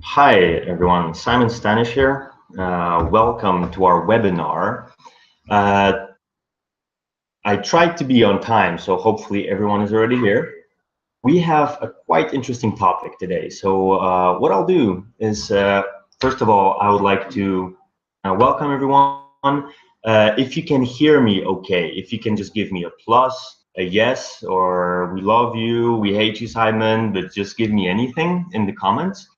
Hi everyone, Simon Stanisz here. Welcome to our webinar. I tried to be on time, so hopefully everyone is already here. We have a quite interesting topic today. So what I'll do is, first of all, I would like to welcome everyone. If you can hear me okay, if you can just give me a plus, a yes, or we love you, we hate you, Simon, but just give me anything in the comments.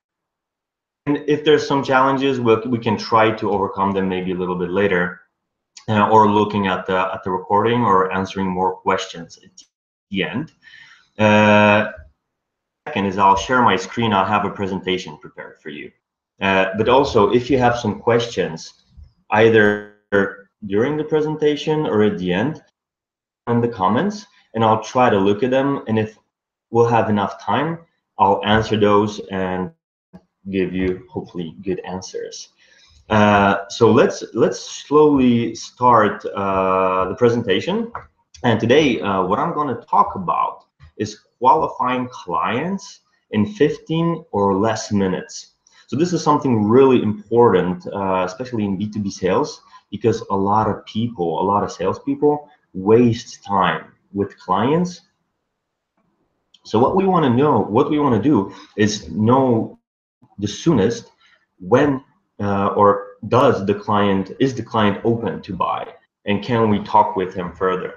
And if there's some challenges, we can try to overcome them maybe a little bit later, or looking at the recording or answering more questions at the end. Second is I'll share my screen. I'll have a presentation prepared for you. But also, if you have some questions, either during the presentation or at the end, in the comments, and I'll try to look at them. And if we'll have enough time, I'll answer those and give you hopefully good answers. So let's slowly start the presentation. And today, what I'm going to talk about is qualifying clients in 15 or less minutes. So this is something really important, especially in B2B sales, because a lot of salespeople waste time with clients. So what we want to do is know the soonest when or is the client open to buy, and can we talk with him further.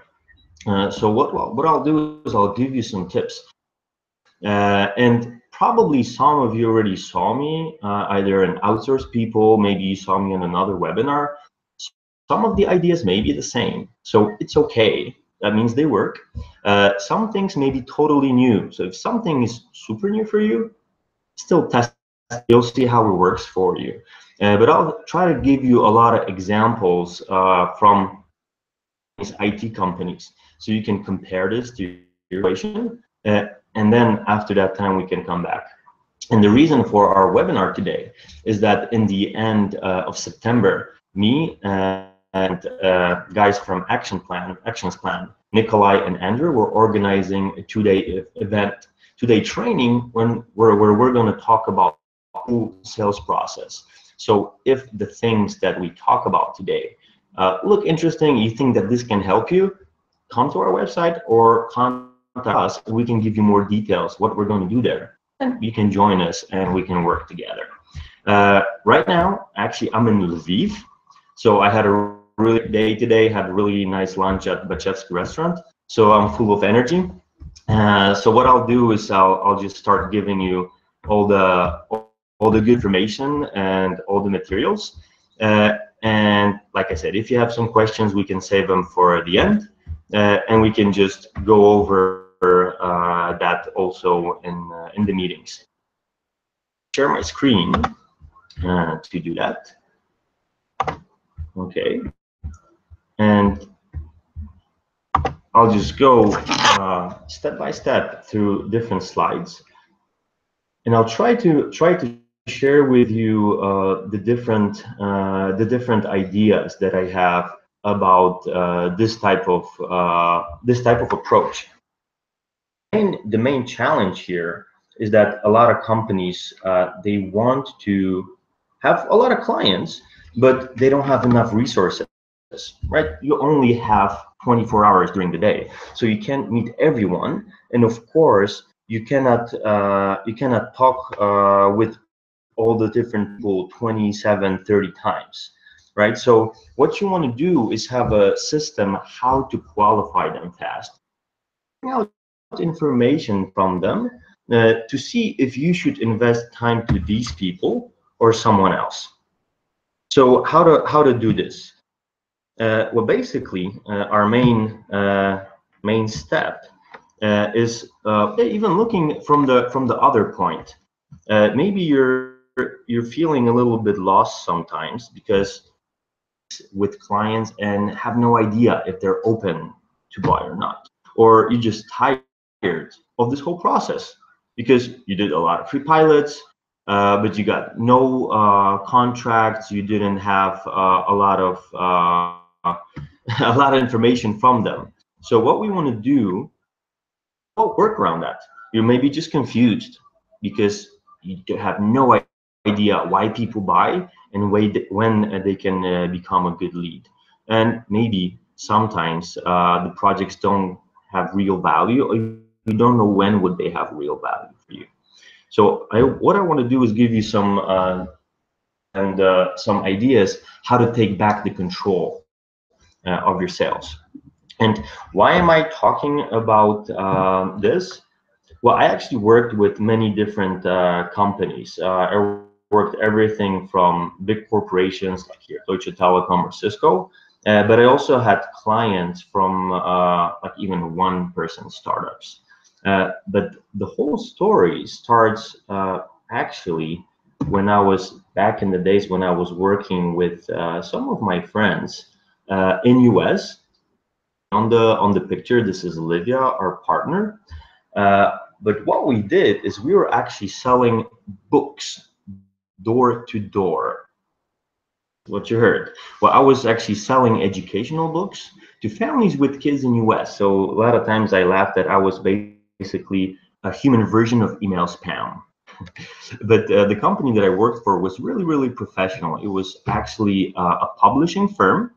So what I'll do is I'll give you some tips, and probably some of you already saw me either in Outsource People, maybe you saw me in another webinar. Some of the ideas may be the same, so it's okay. That means they work. Some things may be totally new, so if something is super new for you, still test. You'll see how it works for you. But I'll try to give you a lot of examples from these IT companies, so you can compare this to your situation, and then after that time we can come back. And the reason for our webinar today is that in the end of September, me and guys from Actions Plan, Nikolai and Andrew, were organizing a two-day event, two-day training where we're going to talk about sales process. So if the things that we talk about today look interesting, you think that this can help you, come to our website or contact us. We can give you more details what we're going to do there, and you can join us and we can work together. Right now, actually, I'm in Lviv, so I had a really good day today. Had a really nice lunch at Bachevsky restaurant, so I'm full of energy. So what I'll do is I'll just start giving you all the good information and all the materials. And like I said, if you have some questions, we can save them for the end, and we can just go over that also in the meetings. Share my screen to do that. Okay, and I'll just go step by step through different slides, and I'll try to share with you the different ideas that I have about this type of approach. And the main challenge here is that a lot of companies they want to have a lot of clients, but they don't have enough resources. Right? You only have 24 hours during the day, so you can't meet everyone, and of course you cannot talk with all the different people 27, 30 times, right? So what you want to do is have a system how to qualify them fast, bring out information from them to see if you should invest time to these people or someone else. So how to do this? Well, basically, our main step is even looking from the other point. Maybe you're feeling a little bit lost sometimes because with clients and have no idea if they're open to buy or not, or you're just tired of this whole process because you did a lot of free pilots, but you got no contracts. You didn't have a lot of information from them. So what we want to do, work around that. You may be just confused because you have no idea why people buy and when they can become a good lead. And maybe sometimes the projects don't have real value, or you don't know when would they have real value for you. So what I want to do is give you some some ideas how to take back the control of your sales. And why am I talking about this? Well, I actually worked with many different companies. I worked everything from big corporations like here, Deutsche Telekom or Cisco, but I also had clients from like even one-person startups. But the whole story starts actually when I was back in the days when I was working with some of my friends in US. On the picture, this is Olivia, our partner. But what we did is we were actually selling books door to door. What you heard. Well, I was actually selling educational books to families with kids in US. So a lot of times I laughed that I was basically a human version of email spam. But the company that I worked for was really, really professional. It was actually a publishing firm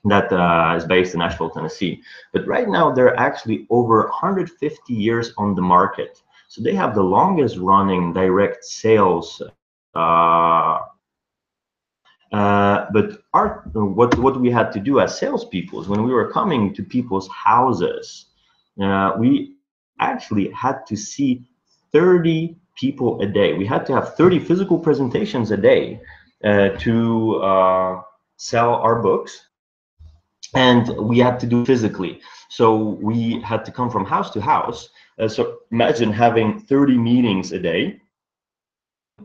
that is based in Nashville, Tennessee. But right now, they're actually over 150 years on the market. So they have the longest running direct sales. But what we had to do as salespeople is when we were coming to people's houses, we actually had to see 30 people a day. We had to have 30 physical presentations a day to sell our books. And we had to do it physically. So we had to come from house to house. So imagine having 30 meetings a day,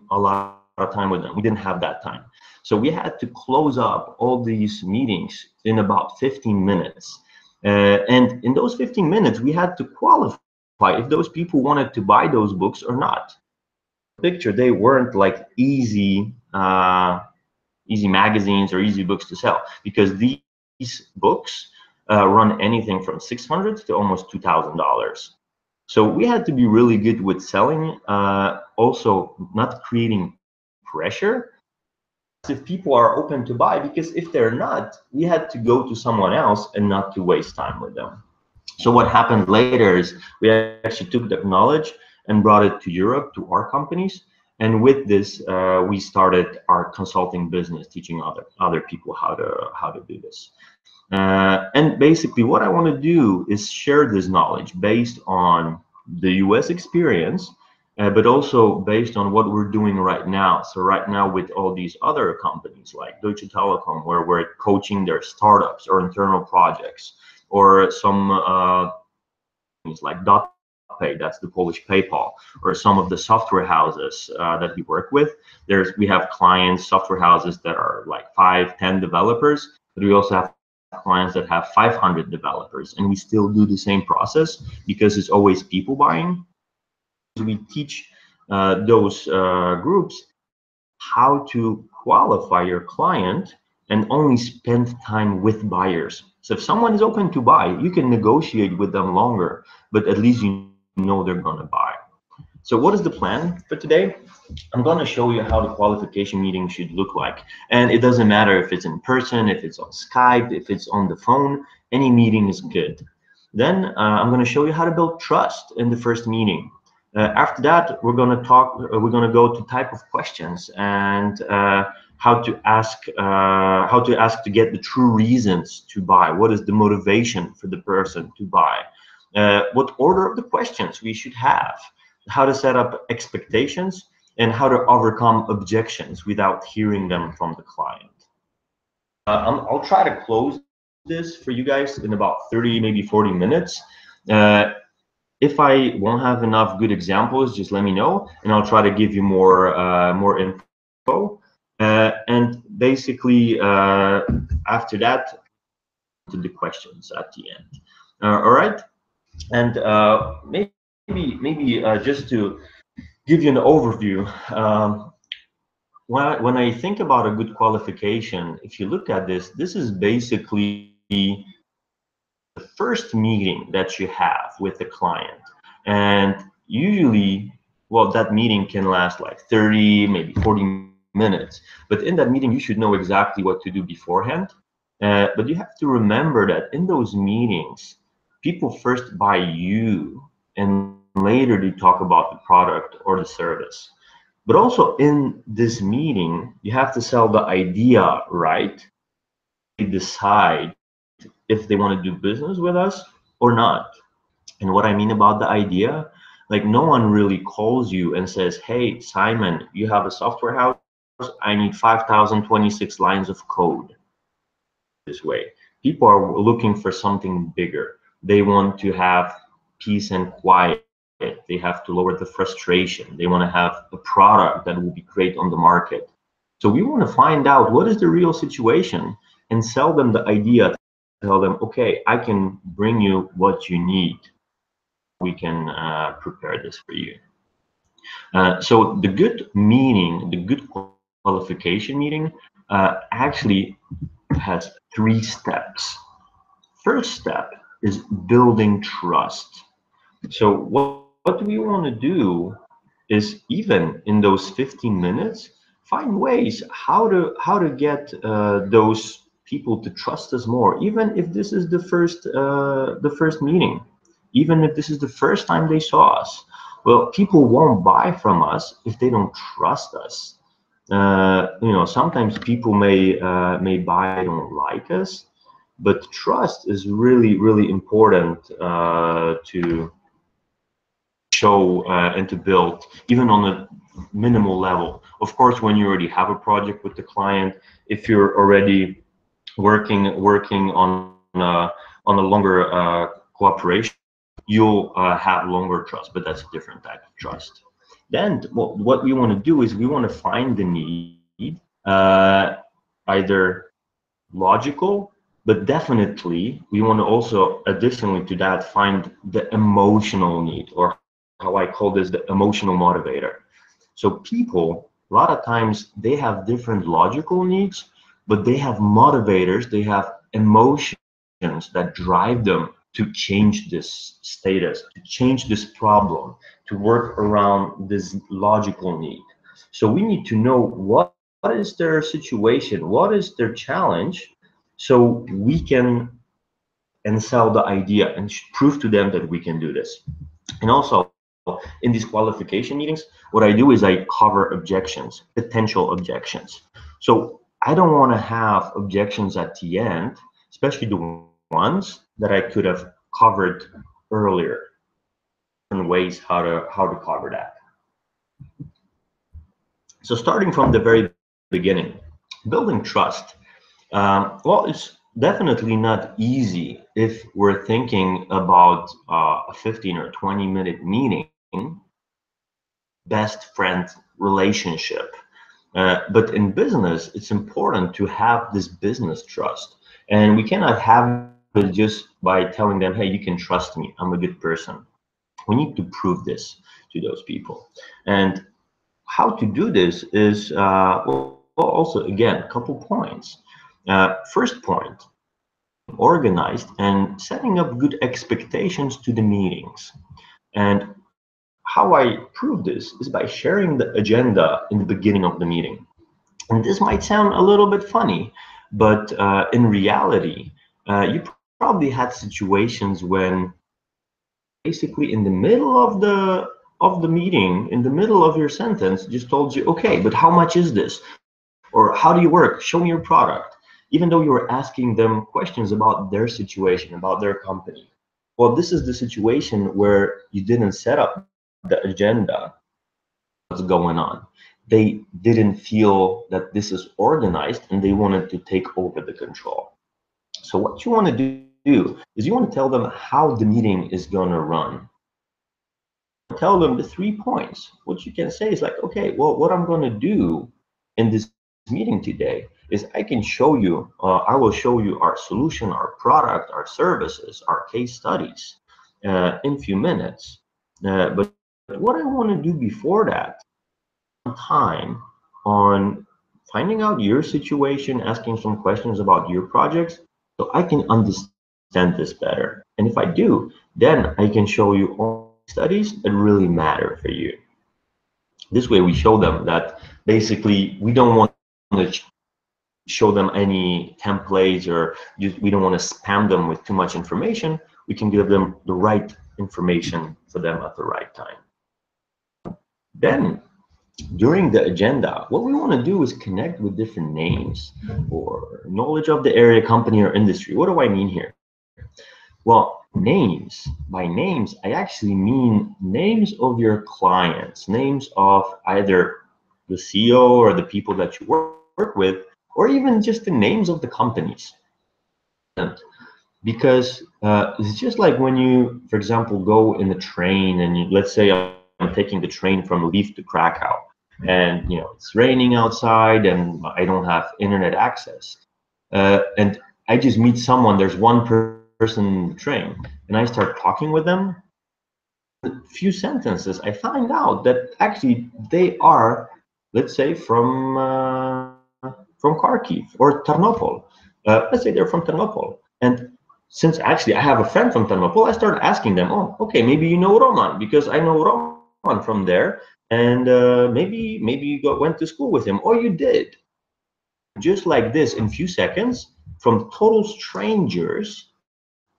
a lot of time with them. We didn't have that time. So we had to close up all these meetings in about 15 minutes. And in those 15 minutes, we had to qualify if those people wanted to buy those books or not. Picture, they weren't like easy magazines or easy books to sell, because these books run anything from $600 to almost $2,000. So we had to be really good with selling, also not creating pressure if people are open to buy, because if they're not, we had to go to someone else and not to waste time with them. So what happened later is we actually took that knowledge and brought it to Europe, to our companies. And with this, we started our consulting business, teaching other people how to do this. And basically, what I want to do is share this knowledge based on the US experience, but also based on what we're doing right now. So right now, with all these other companies like Deutsche Telekom, where we're coaching their startups or internal projects, or some things like Pay, that's the Polish PayPal, or some of the software houses that we work with. We have clients, software houses that are like 5-10 developers, but we also have clients that have 500 developers, and we still do the same process because it's always people buying. We teach those groups how to qualify your client and only spend time with buyers. So if someone is open to buy, you can negotiate with them longer, but at least you know they're going to buy. So what is the plan for today? I'm going to show you how the qualification meeting should look like. And it doesn't matter if it's in person, if it's on Skype, if it's on the phone, any meeting is good. Then I'm going to show you how to build trust in the first meeting. After that, we're going to go to type of questions and how to ask to get the true reasons to buy. What is the motivation for the person to buy? What order of the questions we should have, how to set up expectations, and how to overcome objections without hearing them from the client. I'll try to close this for you guys in about 30, maybe 40 minutes. If I won't have enough good examples, just let me know, and I'll try to give you more info. And basically, after that, to the questions at the end. All right. And maybe just to give you an overview, when I think about a good qualification, if you look at this is basically the first meeting that you have with the client. And usually well, that meeting can last like 30, maybe 40 minutes. But in that meeting, you should know exactly what to do beforehand. But you have to remember that in those meetings, people first buy you and later they talk about the product or the service. But also in this meeting, you have to sell the idea right. They decide if they want to do business with us or not. And what I mean about the idea, like no one really calls you and says, hey, Simon, you have a software house. I need 5,026 lines of code this way. People are looking for something bigger. They want to have peace and quiet. They have to lower the frustration. They want to have a product that will be great on the market. So we want to find out what is the real situation and sell them the idea. Tell them, okay, I can bring you what you need. We can prepare this for you. So the good meeting, the good qualification meeting actually has 3 steps. First step is building trust. So what we want to do is, even in those 15 minutes, find ways how to get those people to trust us more, even if this is the first meeting, even if this is the first time they saw us. Well, people won't buy from us if they don't trust us. Sometimes people may buy, they don't like us, but trust is really important to show and to build, even on a minimal level. Of course, when you already have a project with the client, if you're already working on a longer cooperation, you'll have longer trust, but that's a different type of trust. Then what we want to do is we want to find the need, either logical, but definitely we want to also, additionally to that, find the emotional need, or how I call this, the emotional motivator. So people, a lot of times, they have different logical needs, but they have motivators, they have emotions that drive them to change this status, to change this problem, to work around this logical need. So we need to know what is their situation, what is their challenge, so we can and sell the idea and prove to them that we can do this. And also, in these qualification meetings, what I do is I cover objections, potential objections. So I don't want to have objections at the end, especially the ones that I could have covered earlier. Different ways how to cover that. So starting from the very beginning, building trust. Well, it's definitely not easy if we're thinking about a 15 or 20-minute meeting, best friend relationship. But in business, it's important to have this business trust. And we cannot have it just by telling them, hey, you can trust me, I'm a good person. We need to prove this to those people. And how to do this is, well, also, again, a couple points. First point, organized and setting up good expectations to the meetings. And how I prove this is by sharing the agenda in the beginning of the meeting. And this might sound a little bit funny, but in reality, you probably had situations when basically in the middle of the meeting, in the middle of your sentence, just told you, okay, but how much is this? Or how do you work? Show me your product. Even though you were asking them questions about their situation, about their company. Well, this is the situation where you didn't set up the agenda, what's going on. They didn't feel that this is organized and they wanted to take over the control. So what you want to do is you want to tell them how the meeting is going to run. Tell them the 3 points. What you can say is like, okay, well, what I'm going to do in this meeting today is I can show you, I will show you our solution, our product, our services, our case studies in a few minutes. But what I want to do before that, time on finding out your situation, asking some questions about your projects, so I can understand this better. And if I do, then I can show you all studies that really matter for you. This way we show them that basically we don't want to show them any templates, or we don't want to spam them with too much information. We can give them the right information for them at the right time. Then during the agenda, what we want to do is connect with different names or knowledge of the area, company, or industry. What do I mean here? Well, names. By names, I actually mean names of your clients, names of either the CEO or the people that you work with, or even just the names of the companies. Because it's just like when you, for example, go in the train and let's say I'm taking the train from Lviv to Krakow, and it's raining outside and I don't have internet access, and I just meet someone. There's one person in the train, and I start talking with them. A few sentences, I find out that actually they are, let's say, from Kharkiv or Ternopil. Let's say they're from Ternopil, and since actually I have a friend from Ternopil, I started asking them, oh, okay, maybe you know Roman, because I know Roman from there, and maybe you went to school with him, or you did. Just like this, in a few seconds, from total strangers,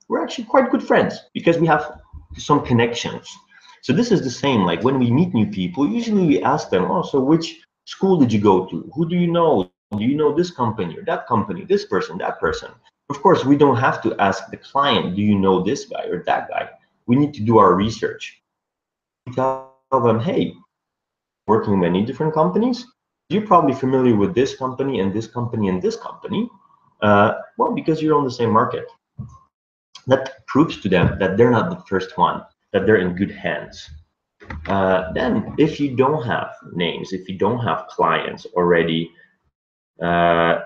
we're actually quite good friends because we have some connections. So this is the same, like when we meet new people, usually we ask them, oh, so which school did you go to? Who do you know? Do you know this company or that company, this person, that person? Of course, we don't have to ask the client, do you know this guy or that guy? We need to do our research. We tell them, hey, working with many different companies, you're probably familiar with this company and this company and this company. Well, because you're on the same market. That proves to them that they're not the first one, that they're in good hands. Then, if you don't have names, if you don't have clients already on,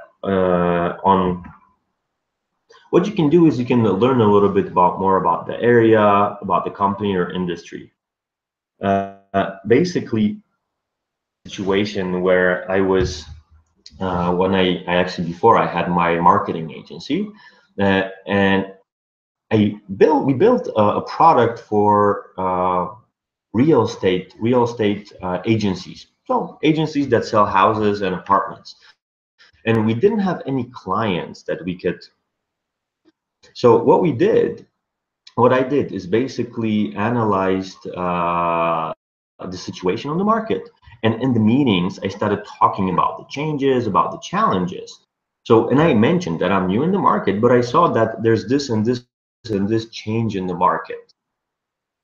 what you can do is you can learn a little bit more about the area, about the company or industry. Basically, situation where I was when I actually, before I had my marketing agency, and we built a product for real estate agencies, so agencies that sell houses and apartments, and we didn't have any clients that we could. So what I did is basically analyzed the situation on the market, and in the meetings I started talking about the changes, about the challenges. So, and I mentioned that I'm new in the market, but I saw that there's this and this and this change in the market.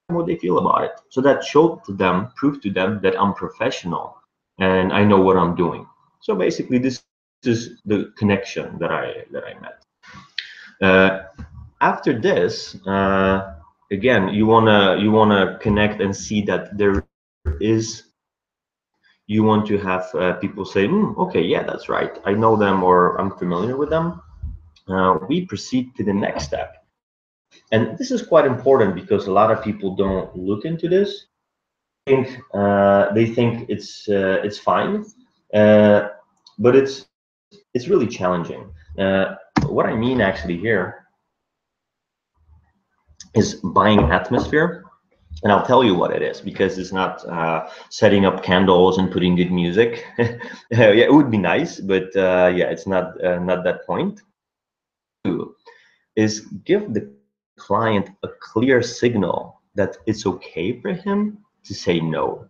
What they feel about it. So that showed to them, proved to them that I'm professional and I know what I'm doing. So basically, this is the connection that I met. After this, again, you wanna connect and see that there is. You want to have people say, okay, yeah, that's right, I know them or I'm familiar with them. We proceed to the next step. And this is quite important because a lot of people don't look into this. They think it's fine, but it's really challenging. What I mean actually here is buying atmosphere, and I'll tell you what it is, because it's not setting up candles and putting good music. Yeah, it would be nice, but yeah, it's not that point. Is give the client a clear signal that it's okay for him to say no.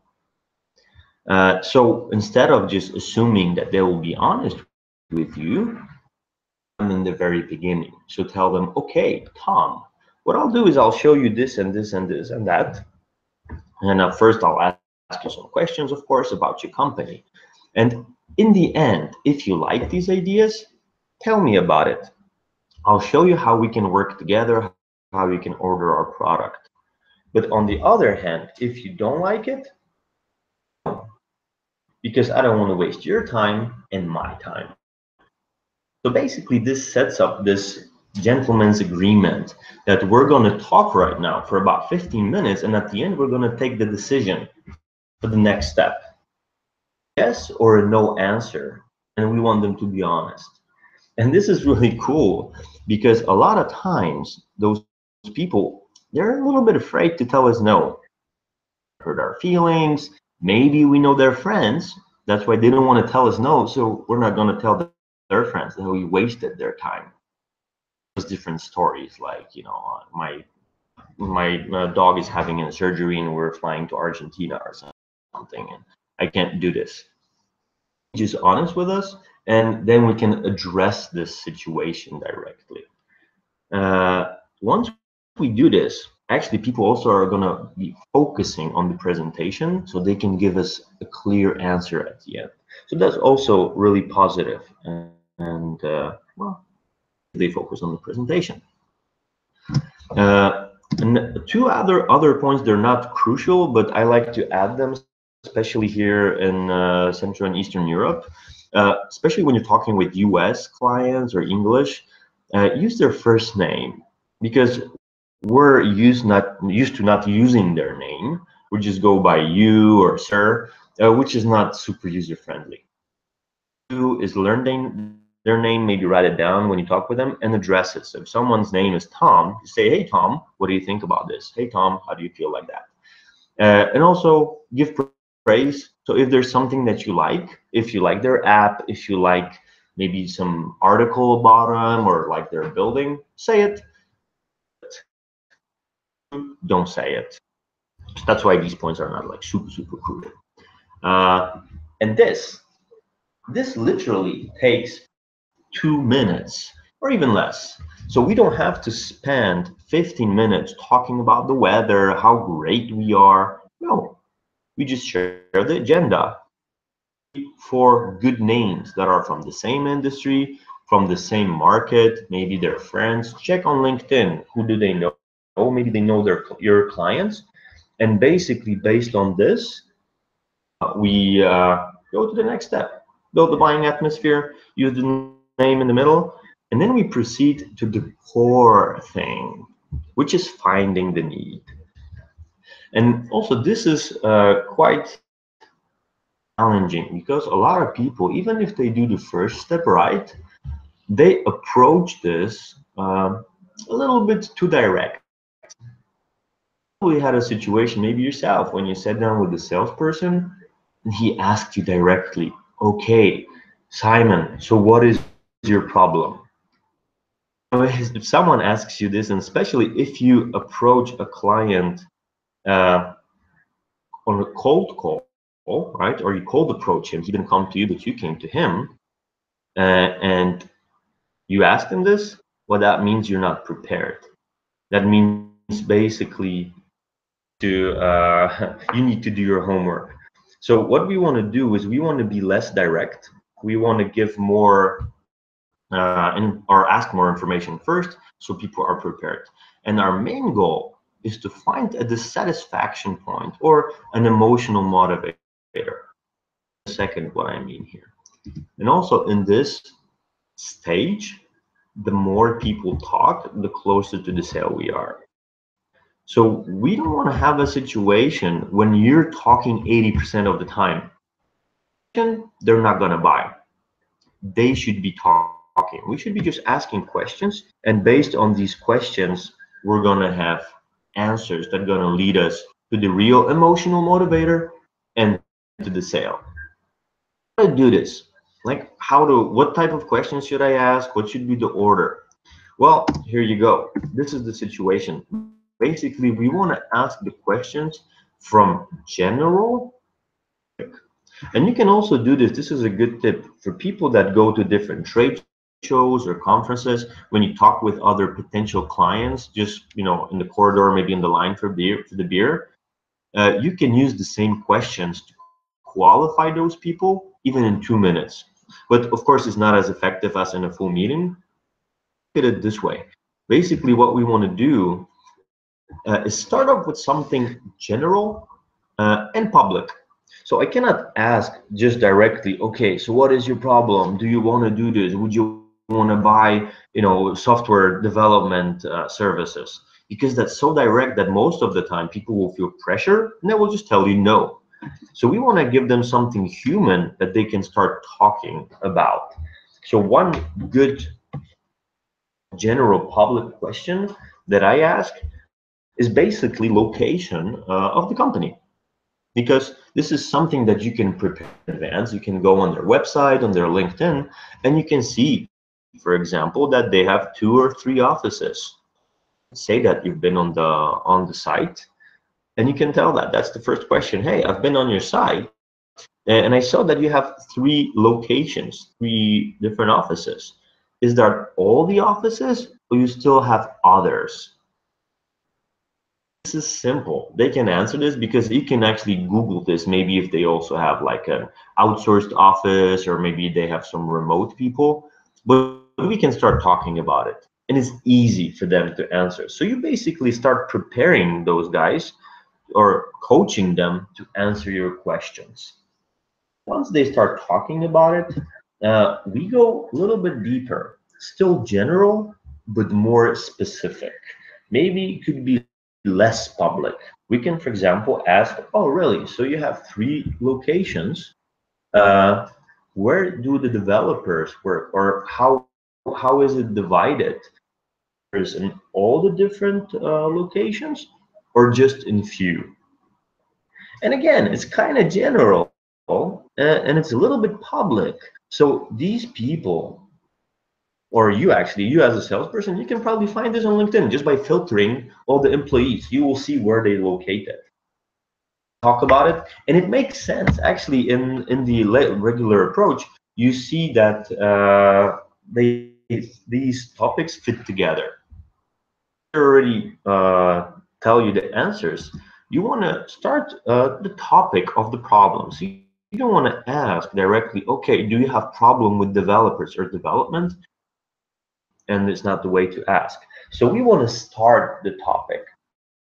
So instead of just assuming that they will be honest with you in the very beginning, so tell them, okay, Tom, what I'll do is I'll show you this and this and this and that. And first I'll ask you some questions, of course, about your company. And in the end, if you like these ideas, tell me about it. I'll show you how we can work together, how we can order our product. But on the other hand, if you don't like it, because I don't want to waste your time and my time. So basically, this sets up this gentleman's agreement that we're going to talk right now for about 15 minutes, and at the end, we're going to take the decision for the next step. Yes or a no answer, and we want them to be honest. And this is really cool because a lot of times those people, they're a little bit afraid to tell us no. Hurt our feelings, Maybe we know their friends. That's why they don't want to tell us no. So we're not going to tell their friends that we wasted their time. There's different stories, like, you know, my dog is having a surgery and we're flying to Argentina or something, and I can't do this. Just honest with us, and then we can address this situation directly. Once we do this, actually people also are going to be focusing on the presentation so they can give us a clear answer at the end. So that's also really positive, and well, they focus on the presentation. And two other points, they're not crucial, but I like to add them, especially here in Central and Eastern Europe. Especially when you're talking with US clients or English, use their first name, because we're used to not using their name. We just go by you or sir, which is not super user friendly. Do is learn their name, maybe write it down when you talk with them, and address it. So if someone's name is Tom, you say, hey Tom, what do you think about this? Hey Tom, how do you feel like that? And also give praise. So if there's something that you like, if you like their app, if you like maybe some article about them or like their building, say it. Don't say it. So that's why these points are not like super crucial. And this literally takes 2 minutes or even less. So we don't have to spend 15 minutes talking about the weather, how great we are. No, we just share the agenda for good names that are from the same industry, from the same market, maybe they're friends. Check on LinkedIn, who do they know? Maybe they know your clients. And basically based on this, we go to the next step. Build the buying atmosphere, use the name in the middle, and then we proceed to the core thing, which is finding the need. And also this is quite challenging, because a lot of people, even if they do the first step right, they approach this a little bit too direct. We had a situation, maybe yourself, when you sat down with the salesperson and he asked you directly, okay, Simon, so what is your problem? If someone asks you this, and especially if you approach a client on a cold call, right? Or you cold approach him, he didn't come to you, but you came to him, and you asked him this, well, that means you're not prepared. That means basically you need to do your homework. So what we want to do is we want to be less direct. We want to give more or ask more information first, so people are prepared. And our main goal is to find a dissatisfaction point or an emotional motivator. Second, what I mean here. And also in this stage, the more people talk, the closer to the sale we are. So we don't want to have a situation when you're talking 80% of the time, they're not going to buy. They should be talking. We should be just asking questions, and based on these questions, we're going to have answers that are going to lead us to the real emotional motivator and to the sale. How to do this? Like what type of questions should I ask? What should be the order? Well, here you go. This is the situation. Basically, we want to ask the questions from general, and you can also do this. This is a good tip for people that go to different trade shows or conferences. When you talk with other potential clients, just in the corridor, maybe in the line for the beer, you can use the same questions to qualify those people even in 2 minutes. But of course, it's not as effective as in a full meeting. Look at it this way. Basically, what we want to do is start off with something general and public. So I cannot ask just directly, okay, so what is your problem? Do you want to do this? Would you want to buy, software development services? Because that's so direct that most of the time people will feel pressure and they will just tell you no. So we want to give them something human that they can start talking about. So one good general public question that I ask is basically location of the company. because this is something that you can prepare in advance. You can go on their website, on their LinkedIn, and you can see, for example, that they have 2 or 3 offices. Say that you've been on the site, and you can tell that. That's the first question. Hey, I've been on your site, and I saw that you have 3 locations, 3 different offices. Is that all the offices, or you still have others? This is simple. They can answer this because you can actually Google this. Maybe if they also have like an outsourced office, or maybe they have some remote people, but we can start talking about it. And it's easy for them to answer. So you basically start preparing those guys or coaching them to answer your questions. Once they start talking about it, we go a little bit deeper, still general, but more specific. Maybe it could be less public. We can, for example, ask, oh, really? So you have 3 locations. Uh, where do the developers work, or how is it divided? Is in all the different locations, or just in few? And again, it's kind of general, and it's a little bit public. So these people, or you as a salesperson, you can probably find this on LinkedIn just by filtering all the employees. You will see where they located. Talk about it, and it makes sense actually. In the regular approach, you see that these topics fit together. Already tell you the answers. You want to start the topic of the problem. So you don't want to ask directly, okay, do you have problem with developers or development? And it's not the way to ask. So we want to start the topic.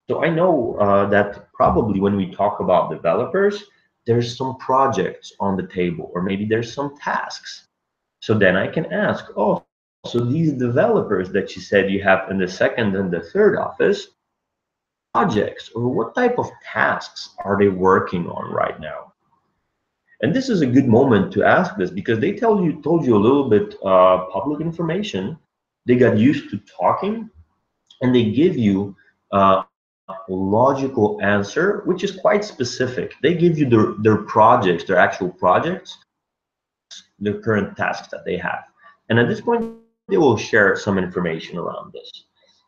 So I know that probably when we talk about developers, there's some projects on the table, or maybe there's some tasks. So then I can ask, oh, so these developers that you said you have in the second and the third office, projects, or what type of tasks are they working on right now? And this is a good moment to ask this, because they told you a little bit public information. They got used to talking, and they give you a logical answer, which is quite specific. They give you their projects, their actual projects, the current tasks that they have. And at this point, they will share some information around this.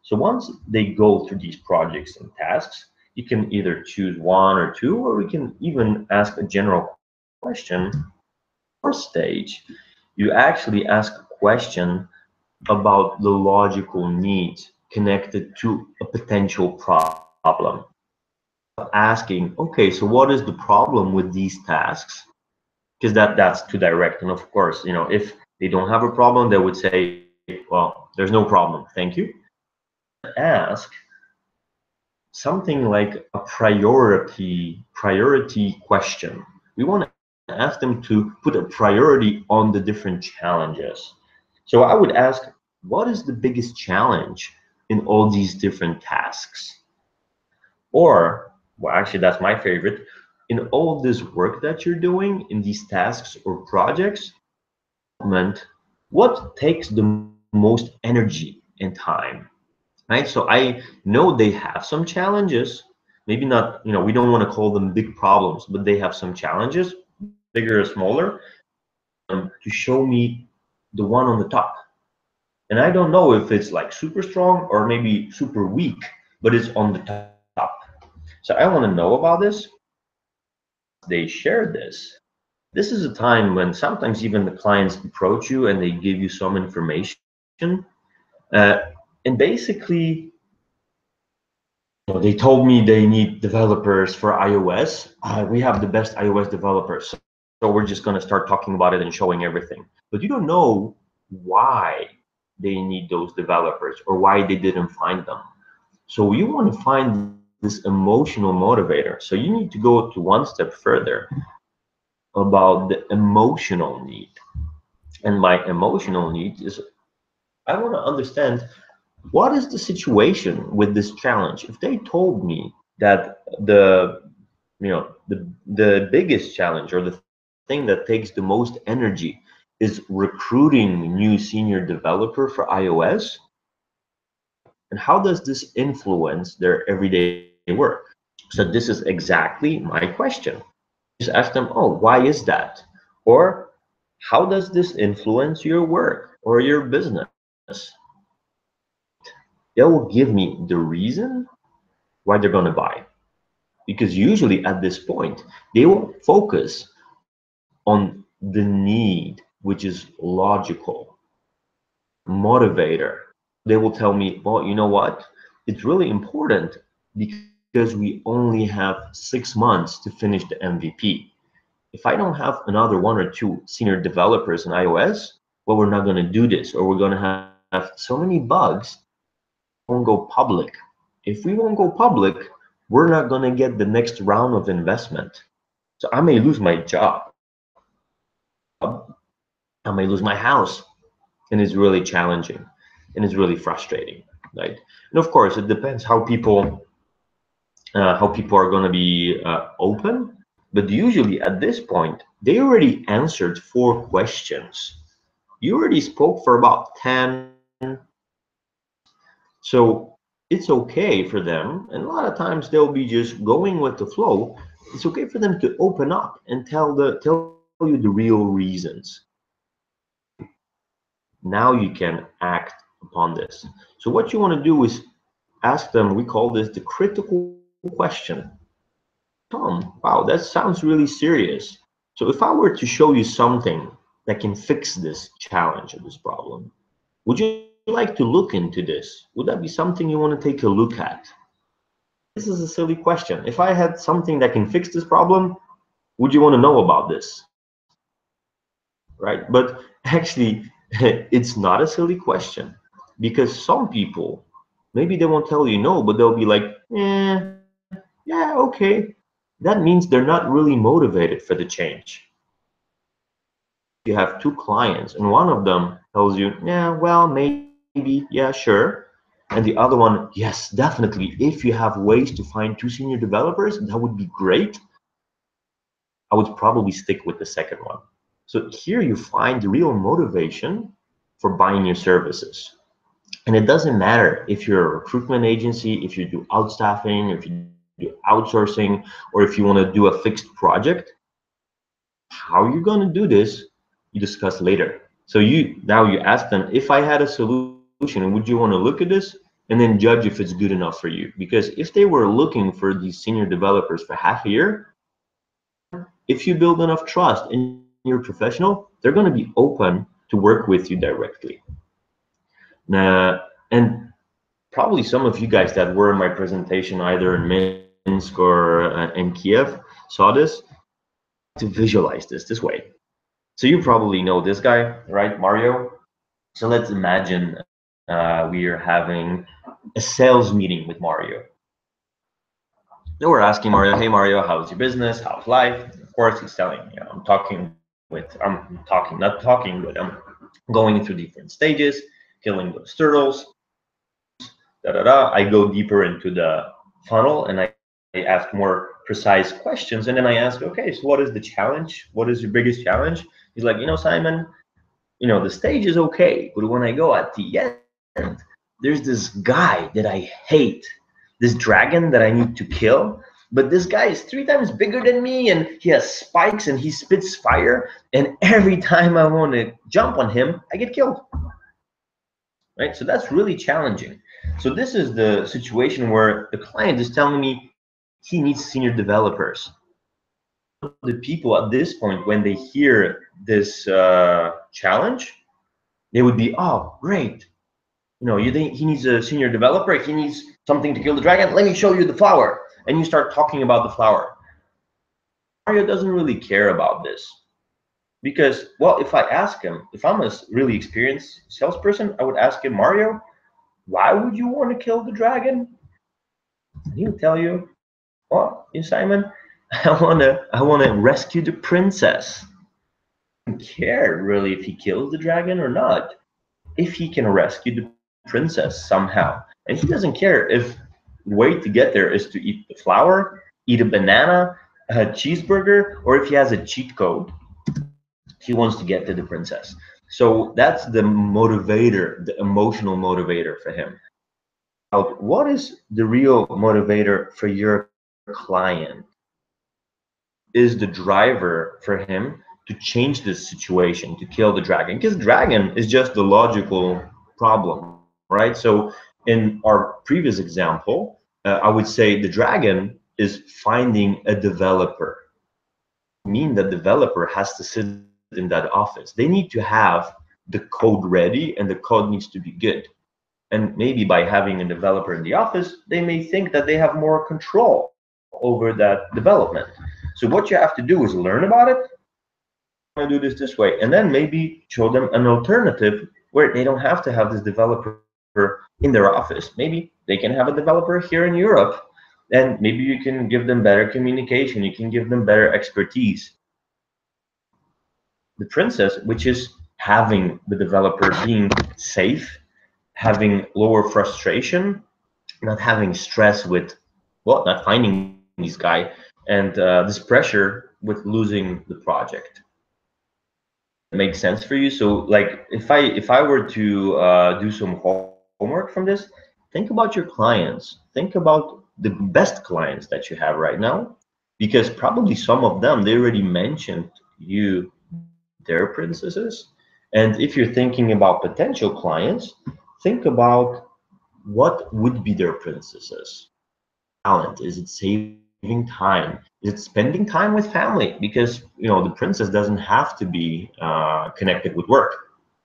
So once they go through these projects and tasks, you can either choose 1 or 2, or we can even ask a general question. First stage, you actually ask a question about the logical needs connected to a potential problem. Asking, okay, so what is the problem with these tasks? Because that's too direct. And of course, if they don't have a problem, they would say, well, there's no problem, thank you. Ask something like a priority question. We want to ask them to put a priority on the different challenges. So I would ask, what is the biggest challenge in all these different tasks? Or, well, actually, that's my favorite. In all of this work that you're doing, in these tasks or projects, what takes the most energy and time? Right? So I know they have some challenges. Maybe not, we don't want to call them big problems, but they have some challenges, bigger or smaller, to show me the one on the top. And I don't know if it's like super strong or maybe super weak, but it's on the top. So I want to know about this. They share this. This is a time when sometimes even the clients approach you and they give you some information. And basically, they told me they need developers for iOS. We have the best iOS developers. So we're just going to start talking about it and showing everything. But you don't know why they need those developers or why they didn't find them. So you want to find this emotional motivator. So you need to go to one step further about the emotional need. And my emotional need is, I want to understand, what is the situation with this challenge? If they told me that the biggest challenge, or the thing that takes the most energy, is recruiting new senior developer for iOS, and how does this influence their everyday work? So this is exactly my question. Just ask them, oh, why is that? Or how does this influence your work or your business? They will give me the reason why they're going to buy. Because usually at this point, they will focus on the need, which is logical, motivator. They will tell me, well, you know what? It's really important because we only have 6 months to finish the MVP. If I don't have another one or two senior developers in iOS, well, we're not going to do this, or we're going to have so many bugs, won't go public. If we won't go public, we're not going to get the next round of investment. So I may lose my job, I may lose my house, and it's really challenging, and it's really frustrating, right? And of course, it depends how people are going to be open. But usually at this point, they already answered 4 questions. You already spoke for about 10. So it's okay for them. And a lot of times they'll be just going with the flow. It's okay for them to open up and tell you the real reasons. Now you can act upon this. So what you want to do is ask them, we call this the critical question. Tom, wow, that sounds really serious. So if I were to show you something that can fix this challenge or this problem, would you like to look into this? Would that be something you want to take a look at? This is a silly question. If I had something that can fix this problem, would you want to know about this? Right? But actually, it's not a silly question because some people, maybe they won't tell you no, but they'll be like, yeah, okay. That means they're not really motivated for the change. You have 2 clients and one of them tells you, yeah, well, maybe, yeah, sure. And the other one, yes, definitely. If you have ways to find 2 senior developers, that would be great. I would probably stick with the second one. So here you find the real motivation for buying your services. And it doesn't matter if you're a recruitment agency, if you do outstaffing, if you do outsourcing, or if you want to do a fixed project. How you're going to do this, you discuss later. So you ask them, if I had a solution, would you want to look at this? And then judge if it's good enough for you. Because if they were looking for these senior developers for half a year, if you build enough trust and you're professional, they're going to be open to work with you directly. And probably some of you guys that were in my presentation, either in Minsk or in Kiev, saw this. To visualize this way. So you probably know this guy, right, Mario? So let's imagine we are having a sales meeting with Mario. So we're asking Mario, hey Mario, how's your business? How's life? Of course, he's telling, not talking, but I'm going through different stages, killing those turtles, I go deeper into the funnel and I ask more precise questions. And then I ask, okay, so what is the challenge? What is your biggest challenge? He's like, Simon, the stage is okay, but when I go at the end, there's this guy that I hate, this dragon that I need to kill. But this guy is 3 times bigger than me, and he has spikes and he spits fire. And every time I want to jump on him, I get killed. Right? So that's really challenging. So this is the situation where the client is telling me he needs senior developers. The people at this point, when they hear this challenge, they would be, oh, great. You think he needs a senior developer? He needs something to kill the dragon? Let me show you the flower. And you start talking about the flower. Mario doesn't really care about this. Because, well, if I ask him, if I'm a really experienced salesperson, I would ask him, Mario, why would you want to kill the dragon? And he'll tell you, well, Simon, I wanna rescue the princess. I don't care really if he kills the dragon or not. If he can rescue the princess somehow. And he doesn't care if the way to get there is to eat the flower, eat a banana, a cheeseburger, or if he has a cheat code, he wants to get to the princess. So that's the motivator, the emotional motivator for him. What is the real motivator for your client? client is the driver for him to change this situation, to kill the dragon, because dragon is just the logical problem, right? So in our previous example, I would say the dragon is finding a developer. Mean that developer has to sit in that office. They need to have the code ready, and the code needs to be good. And maybe by having a developer in the office, they may think that they have more control over that development. So what you have to do is learn about it. I do this way, and then maybe show them an alternative where they don't have to have this developer in their office. Maybe they can have a developer here in Europe, and maybe you can give them better communication. You can give them better expertise. The princess, which is having the developer being safe, having lower frustration, not having stress with, well, not finding this guy, and this pressure with losing the project. Makes sense for you? So like if I were to do some homework from this, think about your clients, think about the best clients that you have right now, because probably some of them, they already mentioned you their princesses. And if you're thinking about potential clients, think about what would be their princesses. Talent, is it saving time? Is it spending time with family? Because the princess doesn't have to be connected with work.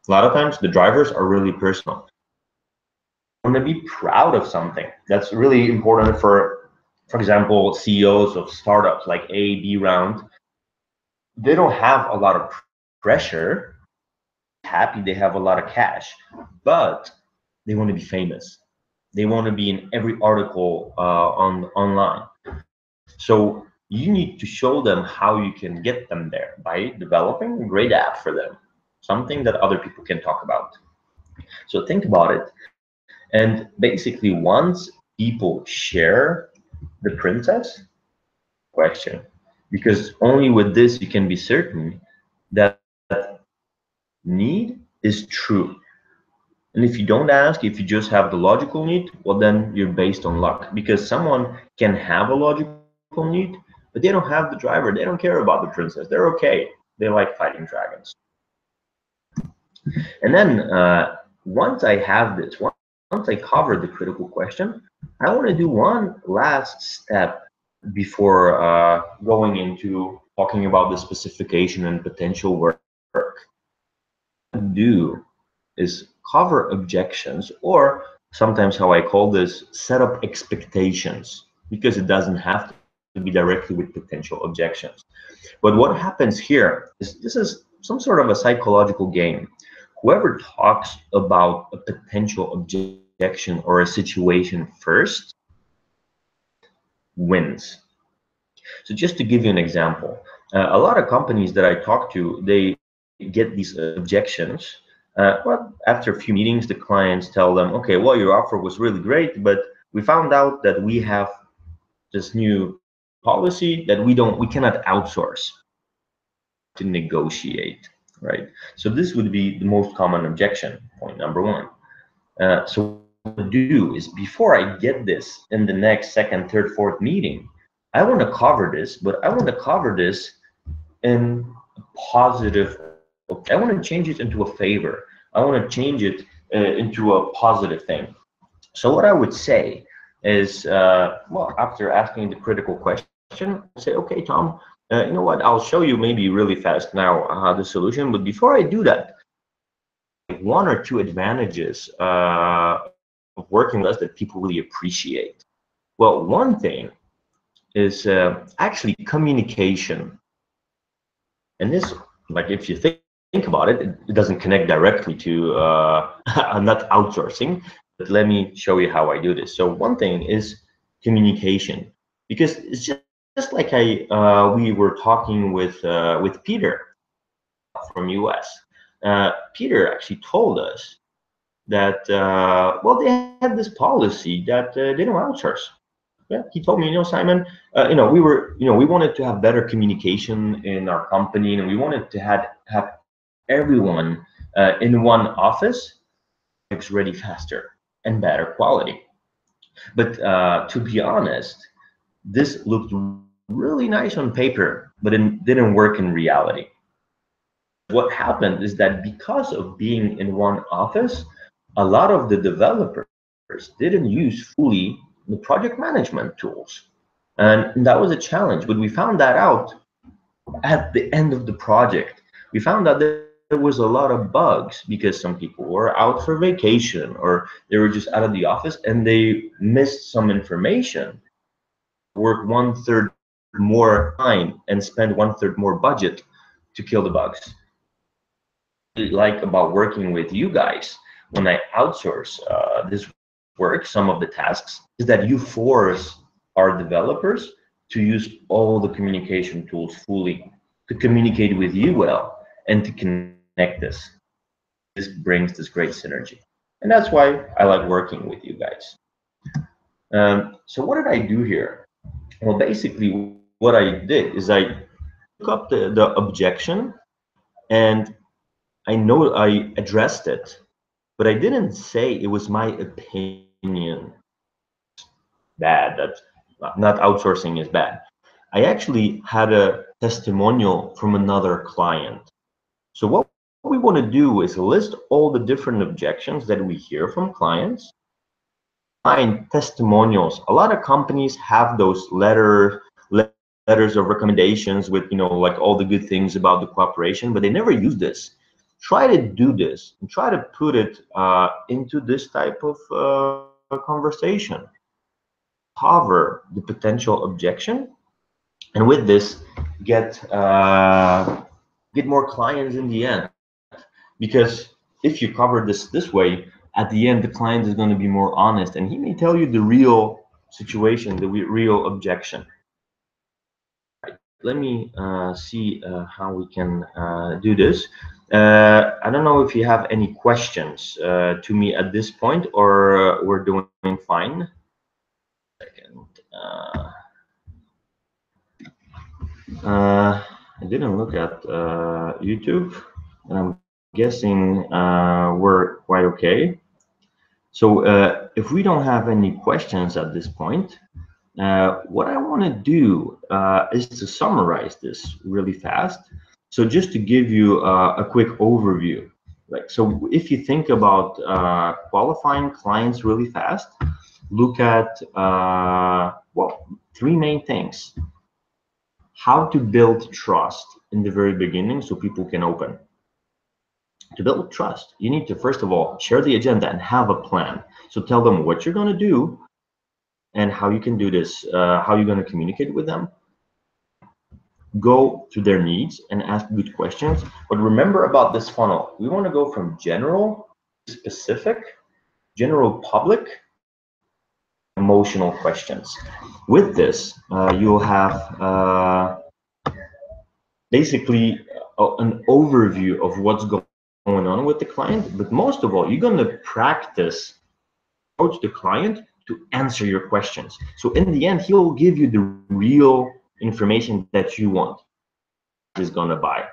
A lot of times the drivers are really personal. Want to be proud of something. That's really important for example, CEOs of startups like A, B round. They don't have a lot of pressure. Happy they have a lot of cash, but they want to be famous. They want to be in every article online. So you need to show them how you can get them there by developing a great app for them, something that other people can talk about. So think about it. And basically, once people share the princess question, because only with this you can be certain that need is true. And if you don't ask, if you just have the logical need, well, then you're based on luck, because someone can have a logical need, but they don't have the driver. They don't care about the princess. They're okay. They like fighting dragons. And then once I have this, once I cover the critical question, I want to do one last step before going into talking about the specification and potential work. Do is cover objections, or sometimes how I call this, set up expectations, because it doesn't have to be directly with potential objections. But what happens here is this is some sort of a psychological game. Whoever talks about a potential objection or a situation first wins. So just to give you an example, a lot of companies that I talk to, they get these objections. But after a few meetings, the clients tell them, okay, well, your offer was really great, but we found out that we have this new policy that we cannot outsource to negotiate, right? So this would be the most common objection, point number one. So what I do is, before I get this in the next second, third, fourth meeting, I want to cover this, but I want to cover this in a positive. I want to change it into a favor. I want to change it into a positive thing. So what I would say is, well, after asking the critical question, I say, okay, Tom, you know what? I'll show you maybe really fast now the solution. But before I do that, one or two advantages of working with us that people really appreciate. Well, one thing is actually communication. And this, like, if you think about it, it doesn't connect directly to I'm not outsourcing, but let me show you how I do this. So one thing is communication, because it's just like we were talking with Peter from US. Peter actually told us that well, they had this policy that they don't outsource. Yeah, he told me, Simon, we wanted to have better communication in our company, and we wanted to have everyone in one office. It's ready faster and better quality. But to be honest, this looked really nice on paper, but it didn't work in reality. What happened is that because of being in one office, a lot of the developers didn't use fully the project management tools. And that was a challenge, but we found that out at the end of the project. We found that there was a lot of bugs because some people were out for vacation or they were just out of the office and they missed some information, work 1/3 more time and spend 1/3 more budget to kill the bugs. Like about working with you guys when I outsource this work, some of the tasks, is that you force our developers to use all the communication tools fully, to communicate with you well, and to connect this. This brings this great synergy. And that's why I like working with you guys. So what did I do here? Well, basically what I did is I took up the objection and I know I addressed it, but I didn't say it was my opinion. Bad, that not outsourcing is bad. I actually had a testimonial from another client. So what we want to do is list all the different objections that we hear from clients, find testimonials. A lot of companies have those letters of recommendations with, like all the good things about the cooperation, but they never use this. Try to do this and try to put it into this type of conversation. Cover the potential objection, and with this, get more clients in the end. Because if you cover this way, at the end, the client is going to be more honest, and he may tell you the real situation, the real objection. Let me see how we can do this. I don't know if you have any questions to me at this point, or we're doing fine. Second. I didn't look at YouTube, and I'm guessing we're quite okay. So if we don't have any questions at this point, what I want to do is to summarize this really fast. So just to give you a quick overview, so if you think about qualifying clients really fast, look at well, 3 main things. How to build trust in the very beginning so people can open. To build trust, you need to first of all share the agenda and have a plan. So tell them what you're going to do and how you can do this, how you're going to communicate with them. Go to their needs and ask good questions. But remember about this funnel, we want to go from general to specific, general public, emotional questions. With this, you'll have basically an overview of what's going on with the client, but most of all, you're going to practice approach the client to answer your questions. So in the end, he'll give you the real information that you want. He's going to buy.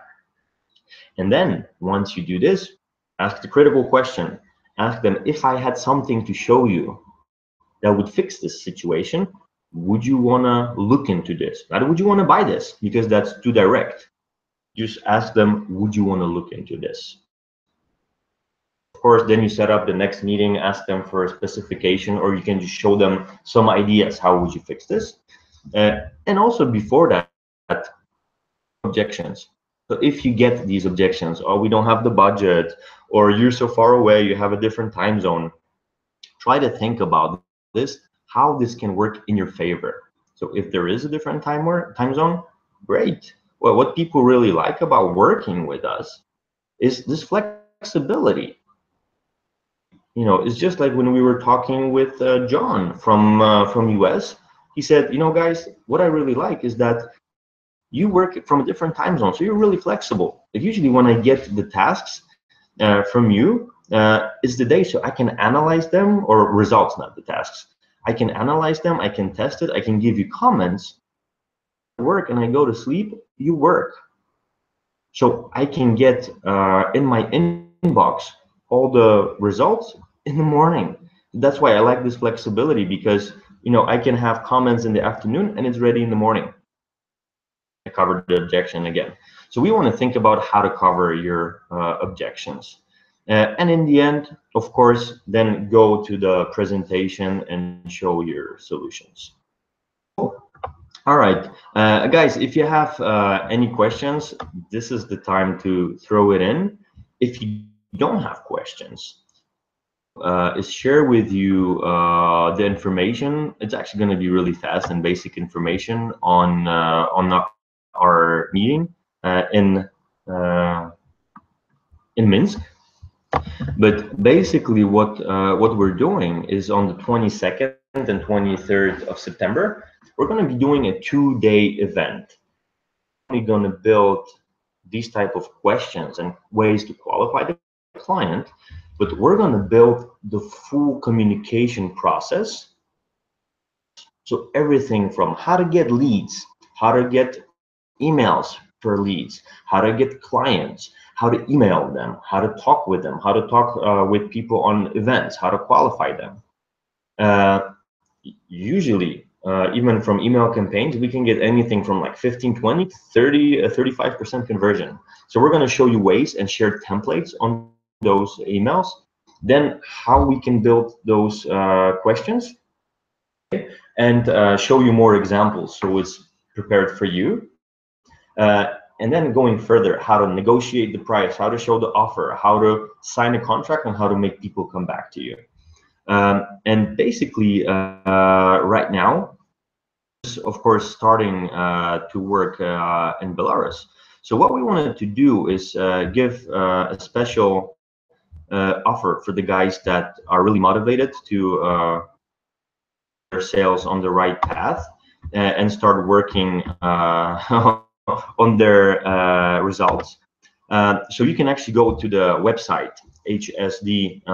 And then once you do this, ask the critical question. Ask them, if I had something to show you that would fix this situation, would you want to look into this? Not would you want to buy this, because that's too direct. Just ask them, would you want to look into this? Of course, then you set up the next meeting, ask them for a specification, or you can just show them some ideas. How would you fix this? And also before that, objections. So if you get these objections, oh, we don't have the budget, or you're so far away, you have a different time zone, try to think about this, how this can work in your favor. So if there is a different time zone, great. Well, what people really like about working with us is this flexibility. It's just like when we were talking with John from US. He said, guys, what I really like is that you work from a different time zone, so you're really flexible. Like usually when I get the tasks from you, it's the day, so I can analyze them, or results, not the tasks. I can analyze them, I can test it, I can give you comments. I work and I go to sleep, you work. So I can get in my inbox all the results in the morning. That's why I like this flexibility, because you know, I can have comments in the afternoon and it's ready in the morning. I covered the objection again. So we want to think about how to cover your objections. And in the end, of course, then go to the presentation and show your solutions. All right, guys, if you have any questions, this is the time to throw it in. If you don't have questions, is share with you the information. It's actually going to be really fast and basic information on our meeting in Minsk. But basically, what we're doing is on the 22nd and 23rd of September, we're going to be doing a 2-day event. We're going to build these type of questions and ways to qualify the client, but we're going to build the full communication process. So everything from how to get leads, how to get emails for leads, how to get clients, how to email them, how to talk with them, how to talk with people on events, how to qualify them. Usually, even from email campaigns, we can get anything from like 15, 20, 30, 35% conversion. So we're going to show you ways and share templates on those emails. Then how we can build those questions, and show you more examples so it's prepared for you. And then going further, how to negotiate the price, how to show the offer, how to sign a contract, and how to make people come back to you. And basically, right now, of course, starting to work in Belarus. So what we wanted to do is give a special offer for the guys that are really motivated to their sales on the right path and start working on their results. So you can actually go to the website hsd.by/it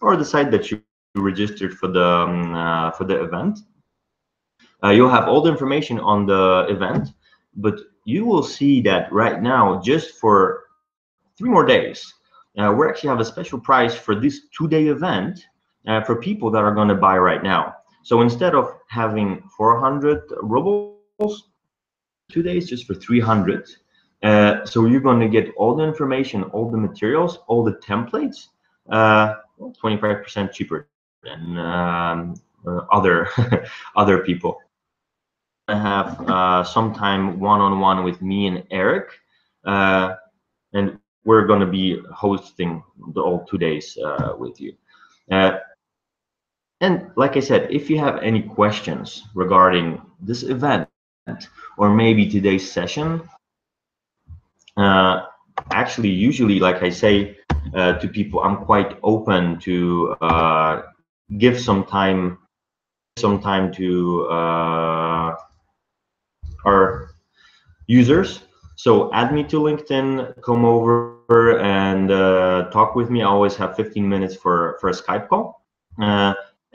or the site that you registered for the event. You'll have all the information on the event, but you will see that right now, just for 3 more days, we actually have a special price for this 2-day event for people that are going to buy right now. So instead of having 400 rubles, 2 days just for 300. So you're going to get all the information, all the materials, all the templates, 25% cheaper than other other people. I have sometime one-on-one with me and Eric, and we're going to be hosting the all 2 days with you. And like I said, if you have any questions regarding this event or maybe today's session, actually, usually, like I say to people, I'm quite open to give some time to our users. So add me to LinkedIn, come over and talk with me. I always have 15 minutes for a Skype call.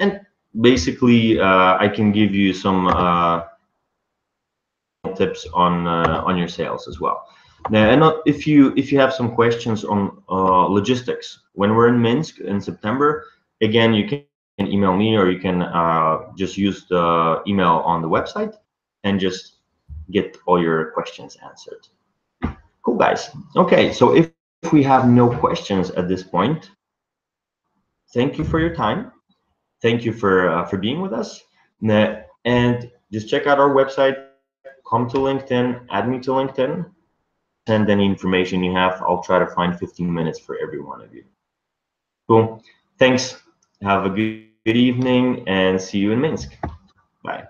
And basically, I can give you some tips on your sales as well. And if you have some questions on logistics, when we're in Minsk in September, again, you can email me, or you can just use the email on the website and just get all your questions answered. Cool, guys. Okay, so if we have no questions at this point, thank you for your time. Thank you for being with us. And just check out our website, come to LinkedIn, add me to LinkedIn, send any information you have. I'll try to find 15 minutes for every one of you. Cool. Thanks. Have a good evening and see you in Minsk. Bye.